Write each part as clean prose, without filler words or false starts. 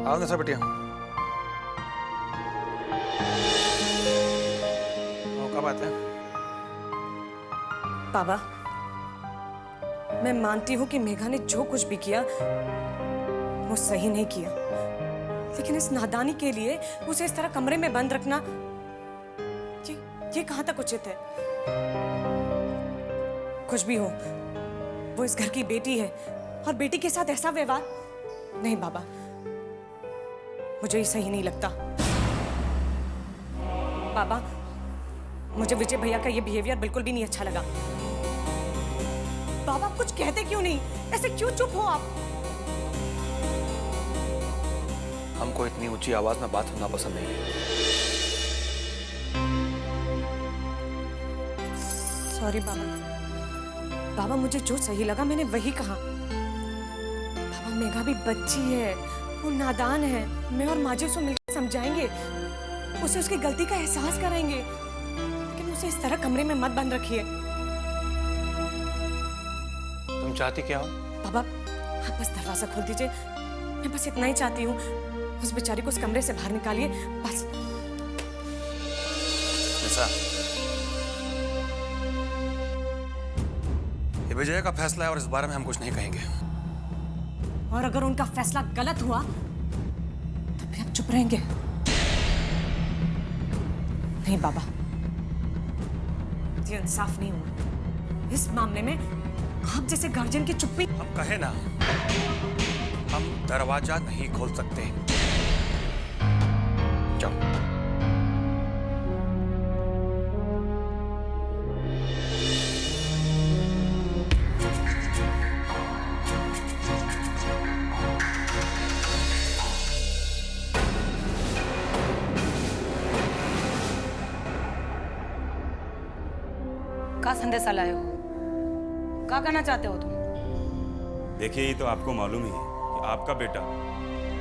आओ ना सर बेटिया। क्या बात है? बाबा, मैं मानती हूँ कि मेघा ने जो कुछ भी किया वो सही नहीं किया, लेकिन इस नादानी के लिए उसे इस तरह कमरे में बंद रखना ये कहाँ तक उचित है? कुछ भी हो, वो इस घर की बेटी है और बेटी के साथ ऐसा व्यवहार नहीं बाबा, मुझे ये सही नहीं लगता। बाबा, मुझे विजय भैया का ये बिहेवियर बिल्कुल भी नहीं अच्छा लगा। बाबा, आप कुछ कहते क्यों नहीं? ऐसे क्यों चुप हो आप? हमको इतनी ऊंची आवाज में बात सुनना पसंद नहीं है। सॉरी बाबा। बाबा, मुझे जो सही लगा मैंने वही कहा। बाबा, मेघा भी बच्ची है, वो नादान है। मैं और माजी उसे मिलकर समझाएंगे, उसे उसकी गलती का एहसास कराएंगे, लेकिन उसे इस तरह कमरे में मत बंद रखिए। तुम चाहती क्या हो? बाबा, आप बस दरवाजा खोल दीजिए। मैं बस इतना ही चाहती हूँ, उस बेचारी को उस कमरे से बाहर निकालिए, बस। निशा, ये विजय का फैसला है और इस बारे में हम कुछ नहीं कहेंगे। और अगर उनका फैसला गलत हुआ तो फिर हम चुप रहेंगे? नहीं बाबा, ये इंसाफ नहीं हुआ। इस मामले में आप जैसे गार्जियन की चुप्पी। हम कहे ना, हम दरवाजा नहीं खोल सकते। जाओ। का संदेशा लाए हो? क्या कहना चाहते हो तुम? देखिए, ये तो आपको मालूम ही है कि आपका बेटा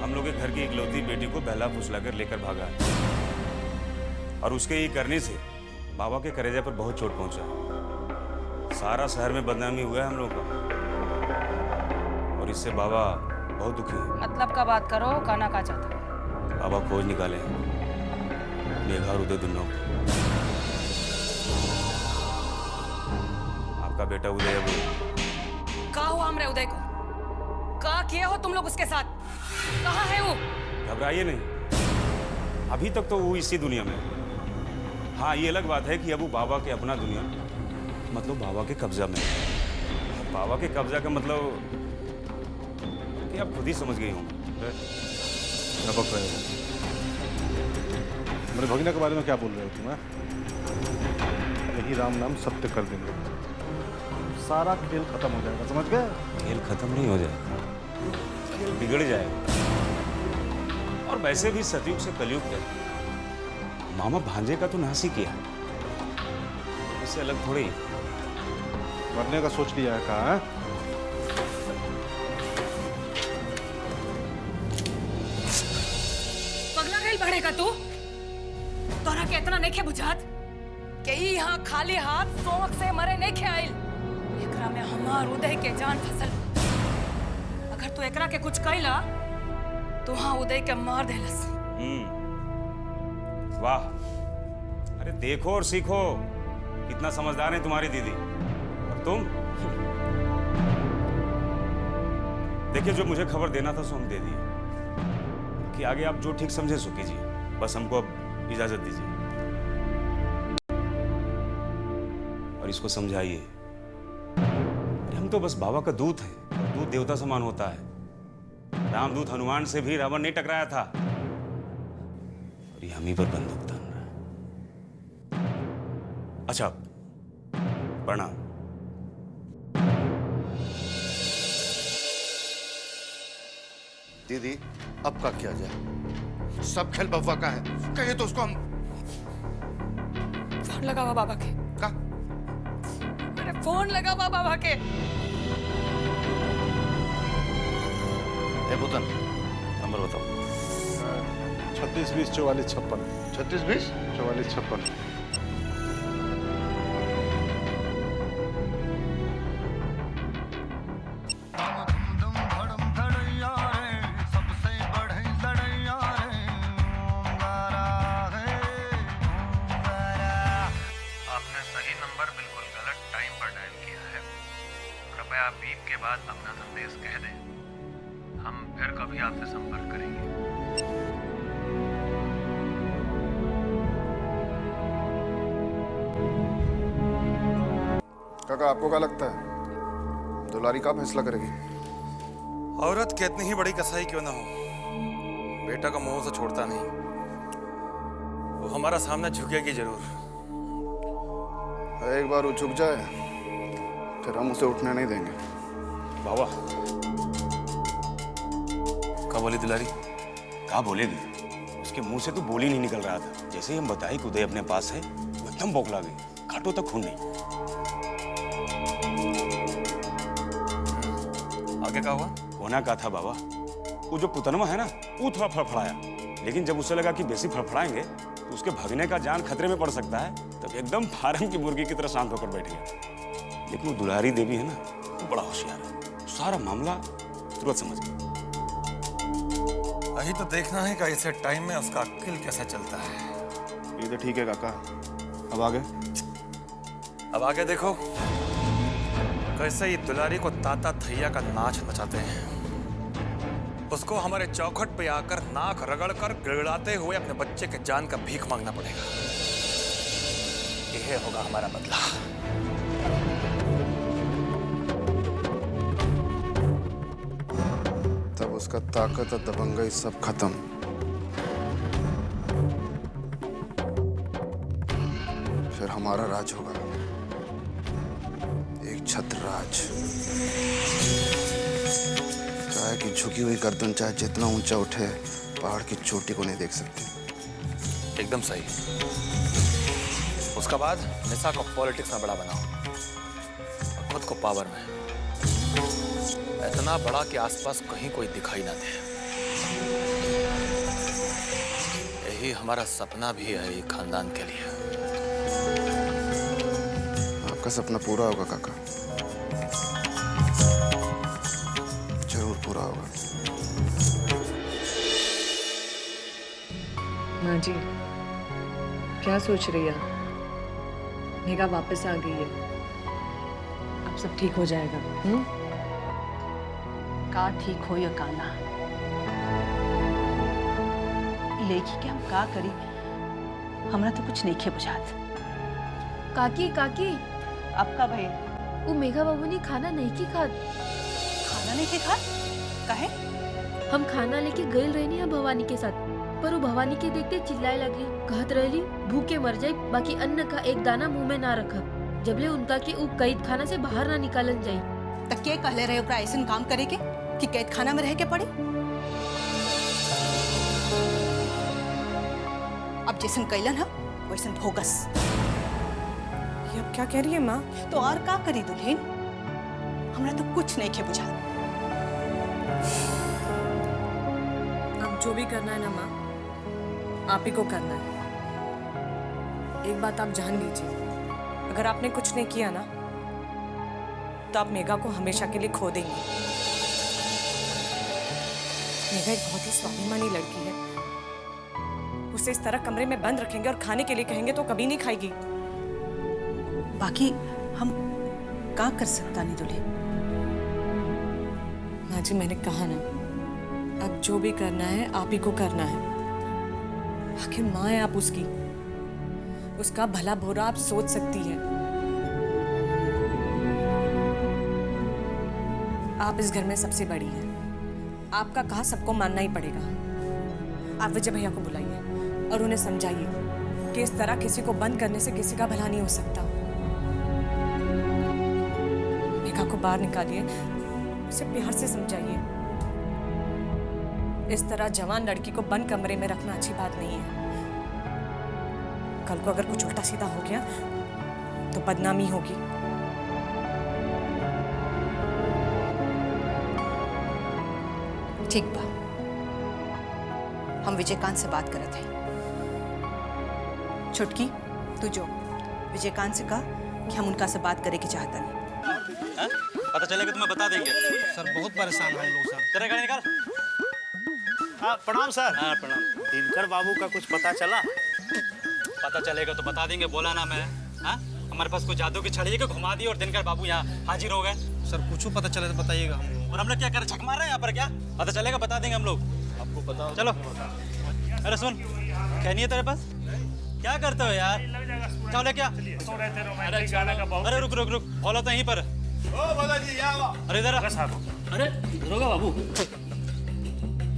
हम लोग के घर की इकलौती बेटी को बहला फुसलाकर लेकर भागा है, और उसके ये करने से बाबा के कलेजे पर बहुत चोट पहुंचा। सारा शहर में बदनामी हुआ है हम लोग का, और इससे बाबा बहुत दुखी है। मतलब का बात करो, कहना का चाहते हो? बाबा खोज निकाले हैं मेघा और उदय दोनों को। आपका बेटा उदय अब का हुआ हमरे उदय को? का किए हो तुम लोग उसके साथ? कहाँ है वो? घबराइए नहीं, अभी तक तो वो इसी दुनिया में है। हाँ, ये अलग बात है कि अब वो बाबा के अपना दुनिया, मतलब बाबा के कब्जा में है। बाबा के कब्जा का मतलब कि आप खुद ही समझ गई होंगे। नपक रहे हो मेरे भगीना के बारे में? क्या बोल रहे हो तुम? यही राम नाम सत्य कर देंगे, सारा खेल खत्म हो जाएगा, समझ गए? खेल खत्म नहीं हो जाएगा, खेल बिगड़ जाएगा। और वैसे भी सतयुग से कलयुग तक मामा भांजे का तो नाश ही किया, इससे अलग थोड़ी। मरने का सोच लिया है कहा? पगला गई बढ़ेगा तू? तोरा के इतना नहीं खे बुझात कि यहाँ खाली हाथ शौक से मरे नहीं खे आइल। एकरा में हमार उदय के जान फसल। अगर तू एकरा के कुछ कैला तो हाँ उदय के मार देलस। वाह, अरे देखो और सीखो, कितना समझदार है तुम्हारी दीदी। और तुम देखिए, जो मुझे खबर देना था सो हम दे दिए, कि आगे आप जो ठीक समझे सो कीजिए। बस हमको अब इजाजत दीजिए और इसको समझाइए, हम तो बस बाबा का दूत है। दूत देवता समान होता है। रामदूत हनुमान से भी रावण नहीं टकराया था, और ये हम ही पर बंदूक तान रहा है। अच्छा, प्रणाम। दीदी, अब का किया जाए? सब खेल बव्वा का है, कहे तो उसको हम। फोन लगा हुआ बाबा के। का? अरे फोन लगा हुआ बाबा के। ए बुतन, नंबर बताओ। 36 20 44 56। 36 20 44 56। धम धम धड़म धड़ैया रे, सबसे बढ़े लड़ नंबर बिल्कुल गलत टाइम पर डायल किया है। कृपया बीप के बाद अपना संदेश कह दें। हम फिर कभी आपसे संपर्क करेंगे। काका, आपको क्या लगता है दुलारी का फैसला करेगी? औरत कितनी ही बड़ी कसाई क्यों ना हो, बेटा का मुंह से छोड़ता नहीं। वो हमारा सामने झुकेगी जरूर। एक बार वो झुक जाए फिर हम उसे उठने नहीं देंगे। बाबा क्या बोली दुलारी? कहा बोलेगी? उसके मुंह से तो बोल ही नहीं निकल रहा था। जैसे ही हम बताए कि उदय अपने पास है, वो एकदम बौखला गई। काटो तक खून नहीं। आगे क्या हुआ? होना का था बाबा, वो जो पुतनमा है ना, वो थोड़ा फड़फड़ाया। लेकिन जब उसे लगा कि बेसी फड़फड़ाएंगे तो उसके भागने का जान खतरे में पड़ सकता है, तब एकदम फार्म की मुर्गी की तरह शांत होकर बैठ गया। लेकिन वो दुलारी देवी है ना, वो बड़ा होशियार है। सारा मामला तुरंत समझ गया। यही तो देखना है कि ऐसे टाइम में उसका अक्ल कैसे चलता है। ये तो ठीक है काका, अब आगे? अब आगे देखो कैसे ये दुलारी को ताता थैया का नाच नचाते हैं। उसको हमारे चौखट पे आकर नाक रगड़ कर गिड़गिड़ाते हुए अपने बच्चे के जान का भीख मांगना पड़ेगा। यह होगा हमारा बदला। तब उसका ताकत और दबंगई सब खत्म। फिर हमारा राज होगा, एक छत्र राज। क्या है कि झुकी हुई गर्दन चाहे जितना ऊंचा उठे, पहाड़ की चोटी को नहीं देख सकती। एकदम सही। उसका बाद निशा को पॉलिटिक्स में बड़ा बनाओ और खुद को पावर में, इतना बड़ा कि आसपास कहीं कोई दिखाई ना दे। यही हमारा सपना भी है ये खानदान के लिए। आपका सपना पूरा होगा काका, जरूर पूरा होगा। माँ जी, क्या सोच रही है? मेघा वापस आ गई है, अब सब ठीक हो जाएगा। का ठीक हो या का ना, लेखी के हम का करी, हमरा तो कुछ नहीं खे बुझात। काकी काकी, अब का भई? वो मेघा बाबू ने खाना नहीं की खात। खाना नहीं खे खात? काहे? हम खाना लेके गए रहनी है भवानी के साथ, पर वो भवानी के देखते चिल्लाए लगी। कहत रहली भूखे मर जाए, बाकी अन्न का एक दाना मुंह में ना रखा, जबले उनका कि वो कैद खाना से बाहर ना निकालन जाए। त के कहले रहे ओकरा ऐसन काम करे के कि कैद खाना में रह के पड़े? अब जैसन कैलन है वैसन भोगस। ये अब क्या कह रही है माँ? तो और का करी दुल्हन, हमरा तो कुछ नहीं खे बुझात। अब जो भी करना है ना माँ, आप ही को करना है। एक बात आप जान लीजिए, अगर आपने कुछ नहीं किया ना, तो आप मेघा को हमेशा के लिए खो देंगे। मेघा एक बहुत ही स्वाभिमानी लड़की है। उसे इस तरह कमरे में बंद रखेंगे और खाने के लिए कहेंगे तो कभी नहीं खाएगी। बाकी हम का कर सकता नहीं दुल्हन? माँ जी, मैंने कहा ना, अब जो भी करना है आप ही को करना है। आखिर माँ है आप उसकी, उसका भला बुरा आप सोच सकती है। आप इस घर में सबसे बड़ी हैं, आपका कहा सबको मानना ही पड़ेगा। आप विजय भैया को बुलाइए और उन्हें समझाइए कि इस तरह किसी को बंद करने से किसी का भला नहीं हो सकता। मेघा को बाहर निकालिए, उसे प्यार से समझाइए। इस तरह जवान लड़की को बंद कमरे में रखना अच्छी बात नहीं है। कल को अगर कुछ उल्टा सीधा हो गया तो बदनामी होगी। ठीक बा, हम विजयकांत से बात करत हैं। छुटकी, तू जो विजयकांत से कहा कि हम उनका से बात करे की चाहता नहीं। पता चलेगा तुम्हें बता देंगे। सर बहुत परेशान हम लोग सर। तेरा गाड़ी निकाल। हाँ प्रणाम सर। हाँ प्रणाम। दिनकर बाबू का कुछ पता चला? पता चलेगा तो बता देंगे, बोला ना मैं। हाँ हमारे पास कोई जादू की छड़ी है कि घुमा दी और दिनकर बाबू यहाँ हाजिर हो गए। सर कुछ पता चले तो बताइएगा हम लोग। और हम लोग क्या कर छक मार रहे हैं यहाँ पर? क्या पता चलेगा बता देंगे हम लोग। आपको पता हो चलो। अरे सुन, क्या नहीं है तेरे पास? क्या करते हो यार? चलो ले क्या? अरे रुक रुक रुक, फॉलो तो यहीं पर। अरे इधर आ। अरे दरोगा बाबू,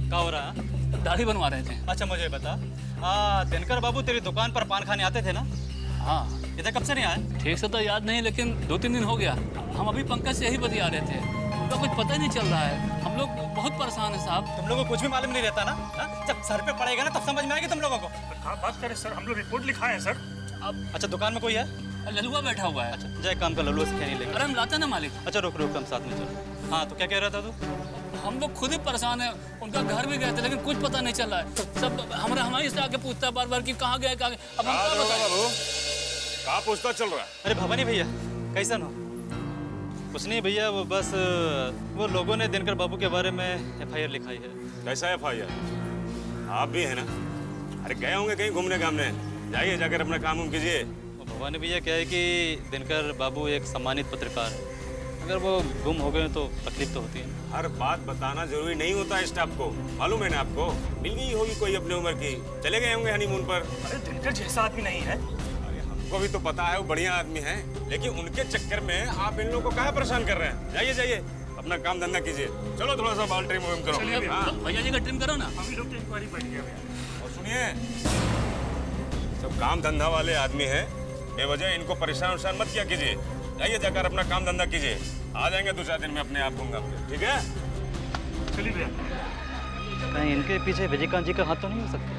क्या हो रहा है? दाढ़ी बनवा रहे थे। अच्छा मुझे बता, दिनकर बाबू तेरी दुकान पर पान खाने आते थे ना? हाँ, इधर कब से नहीं आए? ठीक से तो याद नहीं, लेकिन 2-3 दिन हो गया। हम अभी पंकज से यही बतिया रहे थे, उनका कुछ पता ही नहीं चल रहा है। हम लोग बहुत परेशान हैं साहब। तुम लोगों को कुछ भी मालूम नहीं रहता ना? जब सर पे पड़ेगा ना तब समझ में आएगी तुम लोगों को। बात करें सर, हम लोग रिपोर्ट लिखाए हैं सर। अब अच्छा दुकान में कोई है? ललुआ बैठा हुआ है। अच्छा जय काम का लल्लू से नहीं लेंगे। अरे हम लाते ना मालिक। अच्छा रुक रुक, हम साथ में चलो। हाँ तो क्या कह रहा था तू? हम लोग खुद ही परेशान हैं। उनका घर भी गए थे लेकिन कुछ पता नहीं चल रहा है। सब हमारे से आके पूछता है बार बार कि कहाँ गए कहाँ गए। अब हम क्या बताएं? कहाँ पूछता चल रहा है? अरे भवानी भैया कैसा हो? कुछ नहीं भैया, वो बस वो लोगों ने दिनकर बाबू के बारे में FIR लिखाई है। कैसा FIR? आप भी है ना? अरे गए होंगे कहीं घूमने घामने, जाइए जाकर अपना काम उम कीजिए। भवानी भैया क्या है कि दिनकर बाबू एक सम्मानित पत्रकार है, अगर वो गुम हो गए तो तकलीफ तो होती है। हर बात बताना जरूरी नहीं होता स्टाफ को, मालूम है ना आपको? मिल गई होगी कोई अपनी उम्र की, चले गए होंगे हनीमून पर। अरे दिनकर जैसा आदमी नहीं है। अरे हमको भी तो पता है वो बढ़िया आदमी है, लेकिन उनके चक्कर में आप इन लोगों को काहे परेशान कर रहे हैं? जाइए जाइए अपना काम धंधा कीजिए। चलो थोड़ा सा बाल ट्रिम करो। हाँ। भैया जी का ट्रिम करो ना। हम लोग की इंक्वायरी बैठ गया। और सुनिए, सब काम धंधा वाले आदमी हैं, बेवजह इनको परेशान वरेशान मत किया कीजिए। जाइए जाकर अपना काम धंधा कीजिए, आ जाएंगे 2-4 दिन में अपने आप घूमगा। ठीक है चलिए भैया। कहीं इनके पीछे विजयकांत जी का हाथ तो नहीं हो सकता?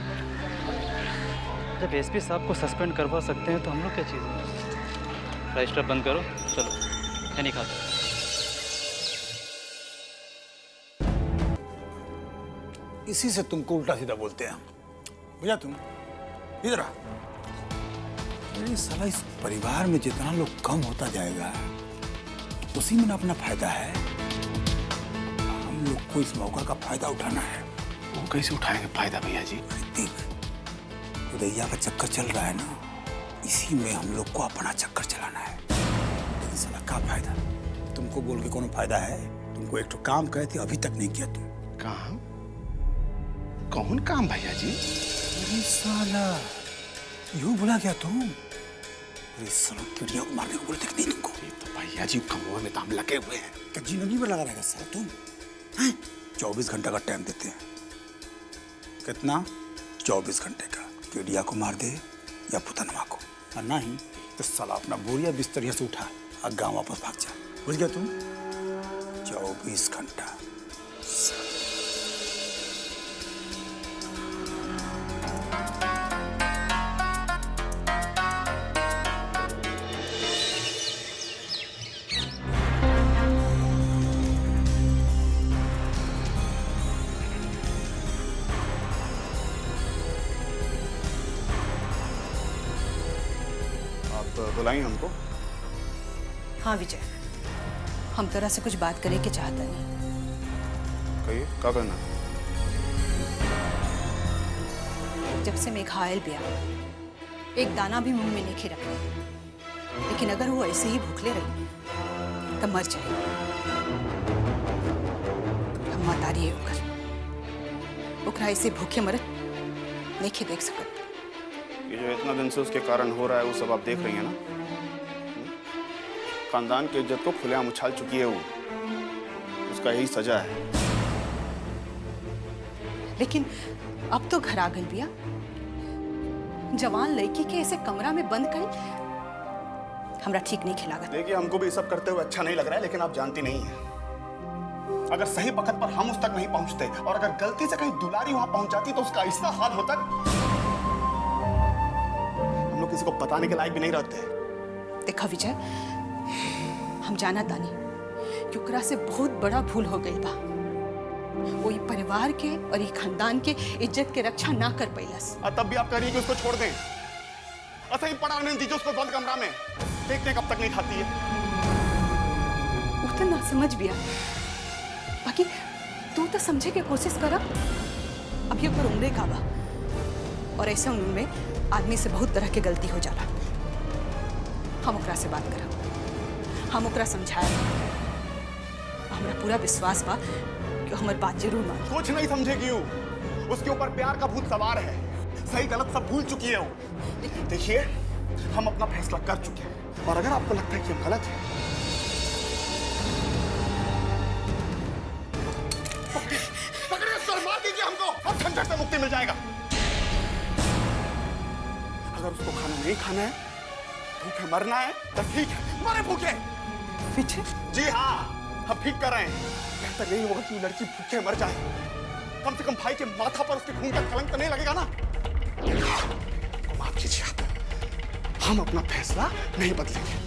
जब SP साहब को सस्पेंड करवा सकते हैं तो हम लोग क्या चीज़ है? रजिस्टर बंद करो, चलो है नहीं खाता। इसी से तुमको उल्टा सीधा बोलते हैं भैया। तुम इधर आ। अरे साला इस परिवार में जितना लोग कम होता जाएगा उसी में ना अपना फायदा है। हम लोग को इस मौका का फायदा उठाना है। वो कैसे उठाएंगे फायदा भैया जी? देख, उदैया का चक्कर चल रहा है ना, इसी में हम लोग को अपना चक्कर चलाना है। लेकिन साला क्या फायदा? तुमको बोल के कोनो फायदा है? तुमको एक तो काम कहे थे, अभी तक नहीं किया तुम। काम? कौन काम भैया जी? अरे साला यूं बोला क्या तुम? अरे साला चिड़िया को मारने को बोलते नहीं तुमको? तो भैया जी कमों में तो हम लगे हुए हैं। क्या जिंदगी में लगा रहेगा साला तुम? हैं? 24 घंटे का टाइम देते हैं। कितना? 24 घंटे का। चिड़िया को मार दे या पुतनवा को, और नहीं तो साला अपना बोरिया बिस्तर से उठा और गाँव वापस भाग जा। बुझ गया तुम? 24 घंटा। बुलाएं हमको? हाँ विजय, हम तरह से कुछ बात करे के चाहता नहीं। कहिए क्या करना? जब से मेघा आयल बिया, एक दाना भी मुंह में नहीं रखा, लेकिन अगर वो ऐसे ही भूखले रही तो मर जाए। हम मतारी है ओकरा ऐसे भूखे मरत नहीं देख सकत। ये जो इतना दिन से उसके कारण हो रहा है वो सब आप देख रही हैं ना? खानदान की इज्जत को खुलेआम उछाल चुकी है वो, उसका यही सजा है। लेकिन अब तो घर आ गई बिया, जवान लड़की के ऐसे कमरा में बंद कर हमरा ठीक नहीं खिलागा। देखिए हमको भी सब करते हुए अच्छा नहीं लग रहा है, लेकिन आप जानती नहीं हैं, अगर सही वक्त पर हम उस तक नहीं पहुंचते और अगर गलती से कहीं दुलारी वहां पहुंच जाती तो उसका ऐसा हाल होता, हम लोग किसी को बताने के लायक भी नहीं रहते। देखा विजय, हम जाना तानी कि ओकरा से बहुत बड़ा भूल हो गई बा। वो ये परिवार के और ये खानदान के इज्जत के रक्षा ना कर पैलस। तब भी आप कह रही हैं कि उसको छोड़ दें? ऐसा ही पड़ा रहने दीजिए उसको बंद कमरा में, देखते कब तक नहीं खाती है। वो तो ना समझ भी आ, बाकी तू तो समझे के कोशिश करा। अब ये पर उम्र का बा और ऐसे उम्र में आदमी से बहुत तरह की गलती हो जाला। हम ओकरा से बात करब, हम ओकरा समझाएब। हमरा पूरा विश्वास बा कि हमार बात जरूर मान। कुछ नहीं समझेगी वो, उसके ऊपर प्यार का भूत सवार है। सही गलत सब भूल चुकी है वो। देखिए, हम अपना फैसला कर चुके हैं और अगर आपको लगता है कि हम गलत हैं, पकड़िए सर, मार दीजिए हमको, अब झंझट से मुक्ति मिल जाएगा। अगर उसको खाना नहीं खाना है, भूखे मरना है, तो ठीक है, मरे भूखे। पीछे? जी हाँ, हम ठीक कर रहे हैं। बेहतर यही होगा कि वो लड़की भूखे मर जाए। कम से कम भाई के माथा पर उसके खून का कलंक तो नहीं लगेगा ना। माफ कीजिए आप, हम अपना फैसला नहीं बदलेंगे।